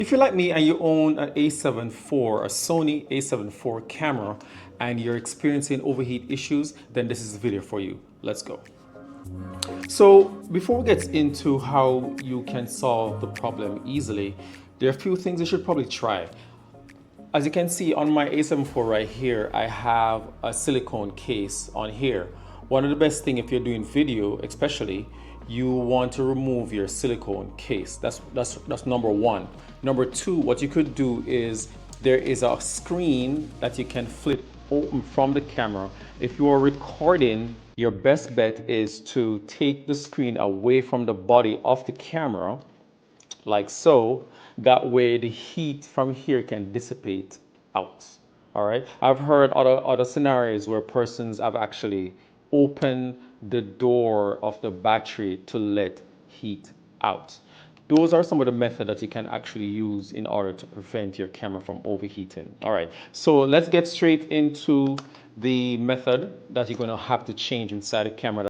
If you're like me and you own an A7 IV, a Sony A7 IV camera, and you're experiencing overheat issues, then this is the video for you. Let's go. So before we get into how you can solve the problem easily, there are a few things you should probably try. As you can see on my A7 IV right here, I have a silicone case on here. One of the best things if you're doing video, especially, you want to remove your silicone case. That's number one. Number two, what you could do is there is a screen that you can flip open from the camera. If you are recording, your best bet is to take the screen away from the body of the camera like so. That way the heat from here can dissipate out. All right. I've heard other scenarios where persons have actually opened the door of the battery to let heat out. Those are some of the methods that you can actually use in order to prevent your camera from overheating. All right, so let's get straight into the method that you're going to have to change inside the camera.